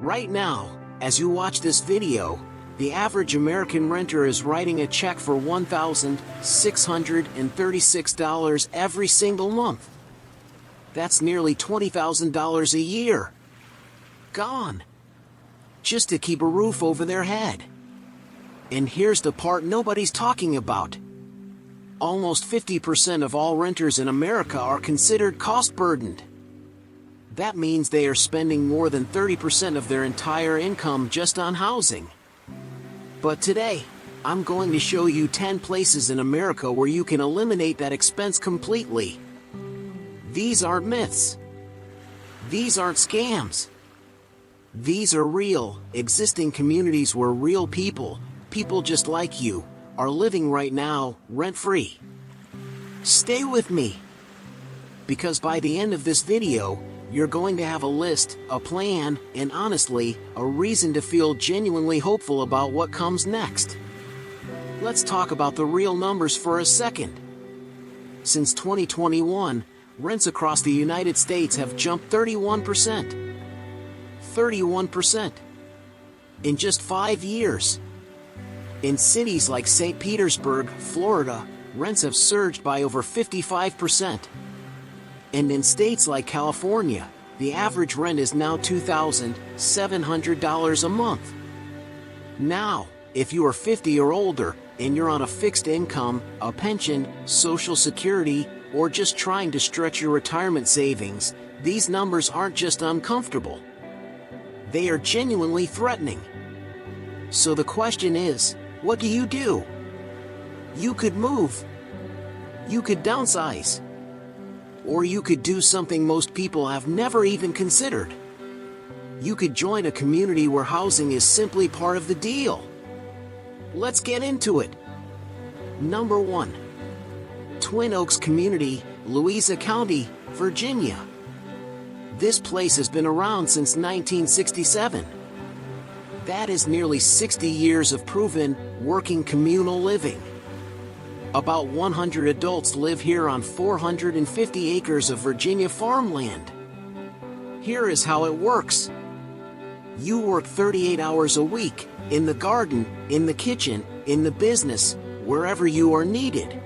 Right now, as you watch this video, the average American renter is writing a check for $1,636 every single month. That's nearly $20,000 a year. Gone. Just to keep a roof over their head. And here's the part nobody's talking about. Almost 50% of all renters in America are considered cost-burdened. That means they are spending more than 30% of their entire income just on housing. But today, I'm going to show you 10 places in America where you can eliminate that expense completely. These aren't myths. These aren't scams. These are real, existing communities where real people just like you, are living right now, rent-free. Stay with me. Because by the end of this video, you're going to have a list, a plan, and honestly, a reason to feel genuinely hopeful about what comes next. Let's talk about the real numbers for a second. Since 2021, rents across the United States have jumped 31%. 31%. In just 5 years. In cities like St. Petersburg, Florida, rents have surged by over 55%. And in states like California, the average rent is now $2,700 a month. Now, if you are 50 or older, and you're on a fixed income, a pension, Social Security, or just trying to stretch your retirement savings, these numbers aren't just uncomfortable. They are genuinely threatening. So the question is, what do? You could move. You could downsize. Or you could do something most people have never even considered. You could join a community where housing is simply part of the deal. Let's get into it. Number 1. Twin Oaks Community, Louisa County, Virginia. This place has been around since 1967. That is nearly 60 years of proven, working communal living. About 100 adults live here on 450 acres of Virginia farmland. Here is how it works. You work 38 hours a week, in the garden, in the kitchen, in the business, wherever you are needed.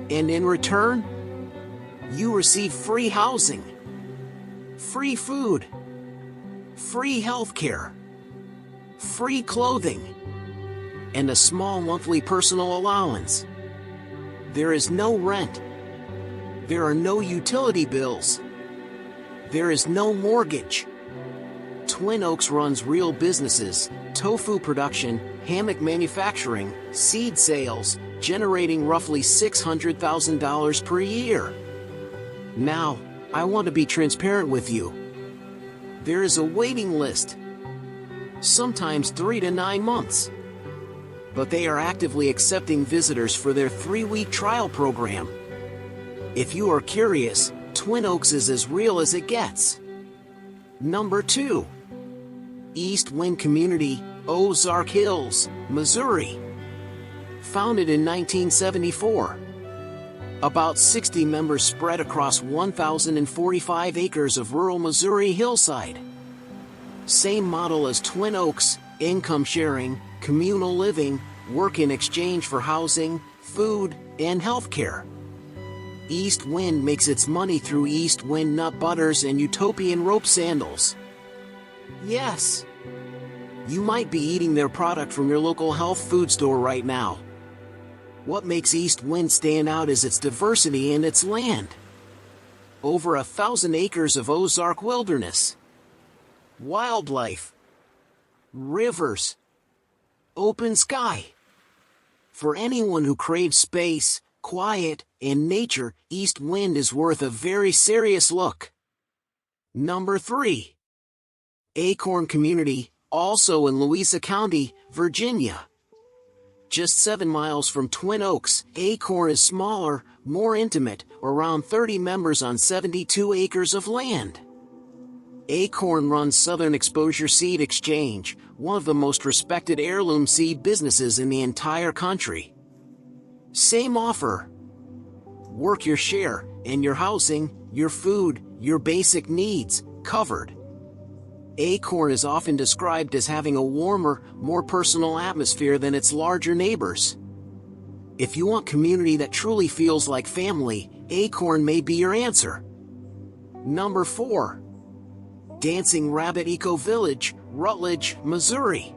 And in return, you receive free housing, free food, free health care, free clothing, and a small monthly personal allowance. There is no rent. There are no utility bills. There is no mortgage. Twin Oaks runs real businesses, tofu production, hammock manufacturing, seed sales, generating roughly $600,000 per year. Now, I want to be transparent with you. There is a waiting list. Sometimes 3 to 9 months. But they are actively accepting visitors for their 3-week trial program. If you are curious, Twin Oaks is as real as it gets. Number 2. East Wind Community, Ozark Hills, Missouri. Founded in 1974. About 60 members spread across 1,045 acres of rural Missouri hillside. Same model as Twin Oaks, income sharing, communal living, work in exchange for housing, food, and health care. East Wind makes its money through East Wind nut butters and utopian rope sandals. Yes, you might be eating their product from your local health food store right now. What makes East Wind stand out is its diversity and its land. Over 1,000 acres of Ozark wilderness. Wildlife. Rivers. Open sky. For anyone who craves space, quiet, and nature, East Wind is worth a very serious look. Number 3. Acorn Community, also in Louisa County, Virginia. Just 7 miles from Twin Oaks, Acorn is smaller, more intimate, around 30 members on 72 acres of land. Acorn runs Southern Exposure Seed Exchange, one of the most respected heirloom seed businesses in the entire country. Same offer. Work your share, and your housing, your food, your basic needs, covered. Acorn is often described as having a warmer, more personal atmosphere than its larger neighbors. If you want community that truly feels like family, Acorn may be your answer. Number 4. Dancing Rabbit Ecovillage, Rutledge, Missouri.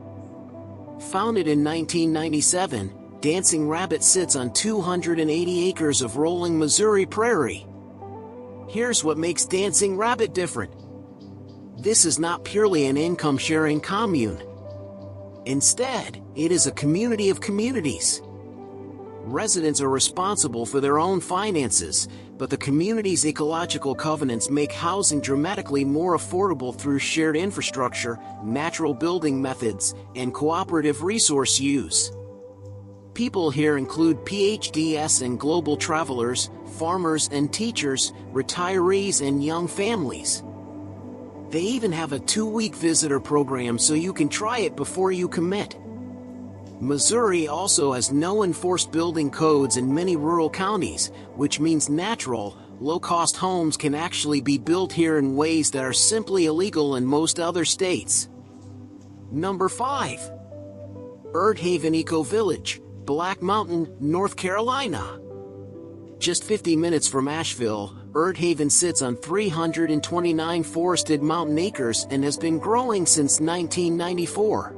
Founded in 1997, Dancing Rabbit sits on 280 acres of rolling Missouri prairie. Here's what makes Dancing Rabbit different. This is not purely an income-sharing commune. Instead, it is a community of communities. Residents are responsible for their own finances, but the community's ecological covenants make housing dramatically more affordable through shared infrastructure, natural building methods, and cooperative resource use. People here include PhDs and global travelers, farmers and teachers, retirees and young families. They even have a 2-week visitor program so you can try it before you commit. Missouri also has no enforced building codes in many rural counties, which means natural, low-cost homes can actually be built here in ways that are simply illegal in most other states. Number 5. Earthaven Ecovillage, Black Mountain, North Carolina. Just 50 minutes from Asheville, Earthaven sits on 329 forested mountain acres and has been growing since 1994.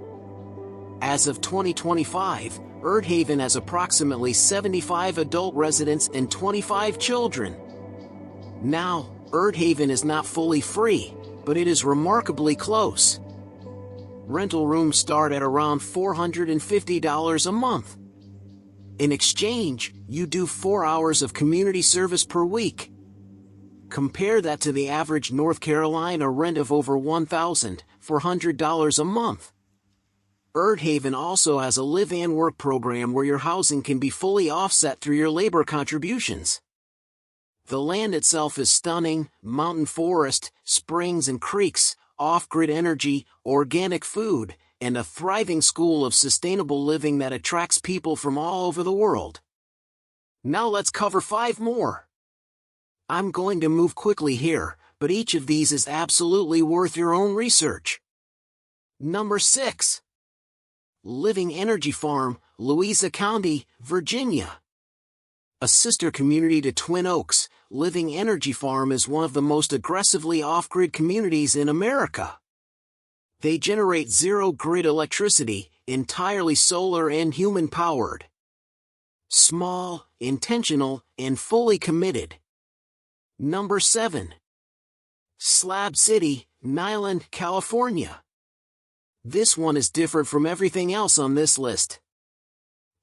As of 2025, Earthaven has approximately 75 adult residents and 25 children. Now, Earthaven is not fully free, but it is remarkably close. Rental rooms start at around $450 a month. In exchange, you do 4 hours of community service per week. Compare that to the average North Carolina rent of over $1,400 a month. Earthaven also has a live-and-work program where your housing can be fully offset through your labor contributions. The land itself is stunning: mountain forest, springs and creeks, off-grid energy, organic food, and a thriving school of sustainable living that attracts people from all over the world. Now let's cover 5 more. I'm going to move quickly here, but each of these is absolutely worth your own research. Number 6. Living Energy Farm, Louisa County, Virginia. A sister community to Twin Oaks, Living Energy Farm is one of the most aggressively off-grid communities in America. They generate zero-grid electricity, entirely solar and human-powered. Small, intentional, and fully committed. Number 7. Slab City, Niland, California. This one is different from everything else on this list.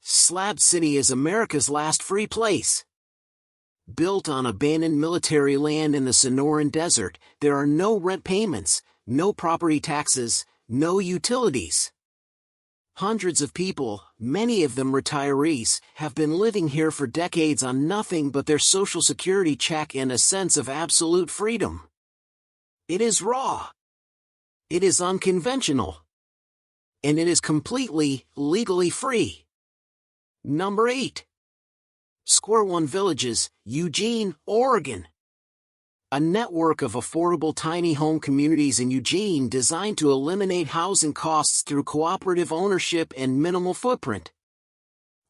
Slab City is America's last free place. Built on abandoned military land in the Sonoran Desert, there are no rent payments, no property taxes, no utilities. Hundreds of people, many of them retirees, have been living here for decades on nothing but their Social Security check and a sense of absolute freedom. It is raw. It is unconventional. And it is completely, legally free. Number 8. Square One Villages, Eugene, Oregon. A network of affordable tiny home communities in Eugene designed to eliminate housing costs through cooperative ownership and minimal footprint.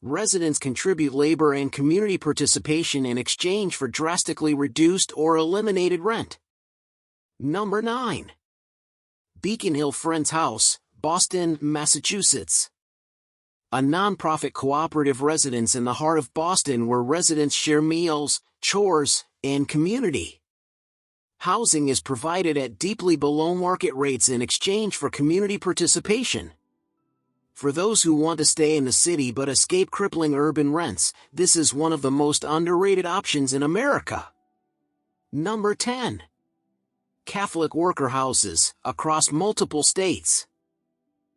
Residents contribute labor and community participation in exchange for drastically reduced or eliminated rent. Number 9. Beacon Hill Friends House, Boston, Massachusetts. A nonprofit cooperative residence in the heart of Boston where residents share meals, chores, and community. Housing is provided at deeply below market rates in exchange for community participation. For those who want to stay in the city but escape crippling urban rents, this is one of the most underrated options in America. Number 10. Catholic worker houses, across multiple states.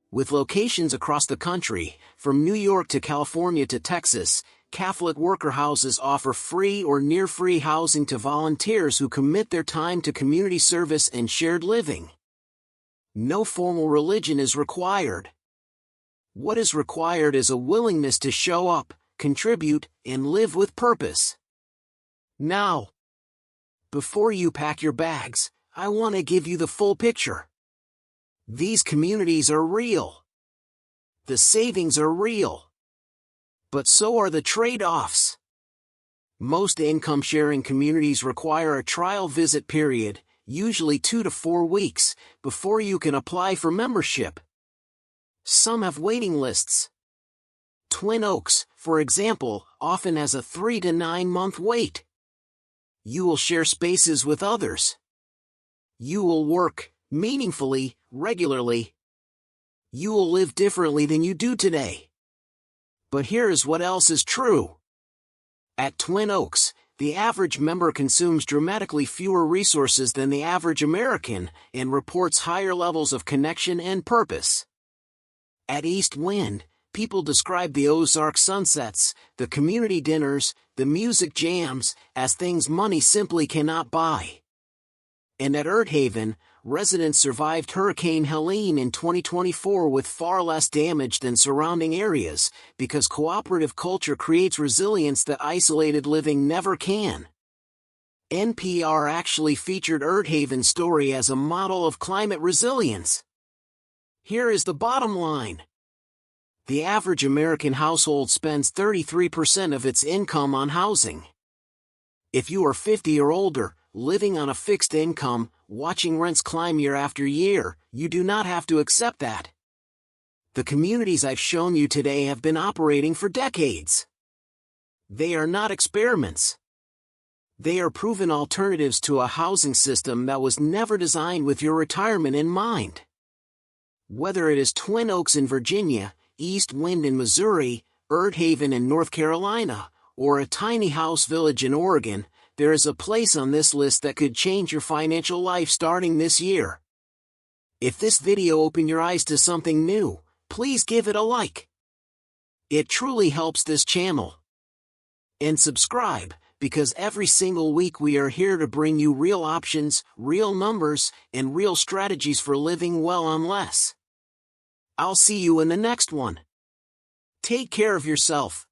With locations across the country, from New York to California to Texas, Catholic worker houses offer free or near-free housing to volunteers who commit their time to community service and shared living. No formal religion is required. What is required is a willingness to show up, contribute, and live with purpose. Now, before you pack your bags, I want to give you the full picture. These communities are real. The savings are real. But so are the trade-offs. Most income-sharing communities require a trial visit period, usually 2 to 4 weeks, before you can apply for membership. Some have waiting lists. Twin Oaks, for example, often has a 3 to 9 month wait. You will share spaces with others. You will work meaningfully, regularly. You will live differently than you do today. But here is what else is true. At Twin Oaks, the average member consumes dramatically fewer resources than the average American and reports higher levels of connection and purpose. At East Wind, people describe the Ozark sunsets, the community dinners, the music jams, as things money simply cannot buy. And at Earthaven, residents survived Hurricane Helene in 2024 with far less damage than surrounding areas, because cooperative culture creates resilience that isolated living never can. NPR actually featured Earthaven's story as a model of climate resilience. Here is the bottom line. The average American household spends 33% of its income on housing. If you are 50 or older, living on a fixed income, watching rents climb year after year, you do not have to accept that. The communities I've shown you today have been operating for decades. They are not experiments. They are proven alternatives to a housing system that was never designed with your retirement in mind. Whether it is Twin Oaks in Virginia, East Wind in Missouri, Earthaven in North Carolina, or a tiny house village in Oregon, there is a place on this list that could change your financial life starting this year. If this video opened your eyes to something new, please give it a like. It truly helps this channel. And subscribe, because every single week we are here to bring you real options, real numbers, and real strategies for living well on less. I'll see you in the next one. Take care of yourself.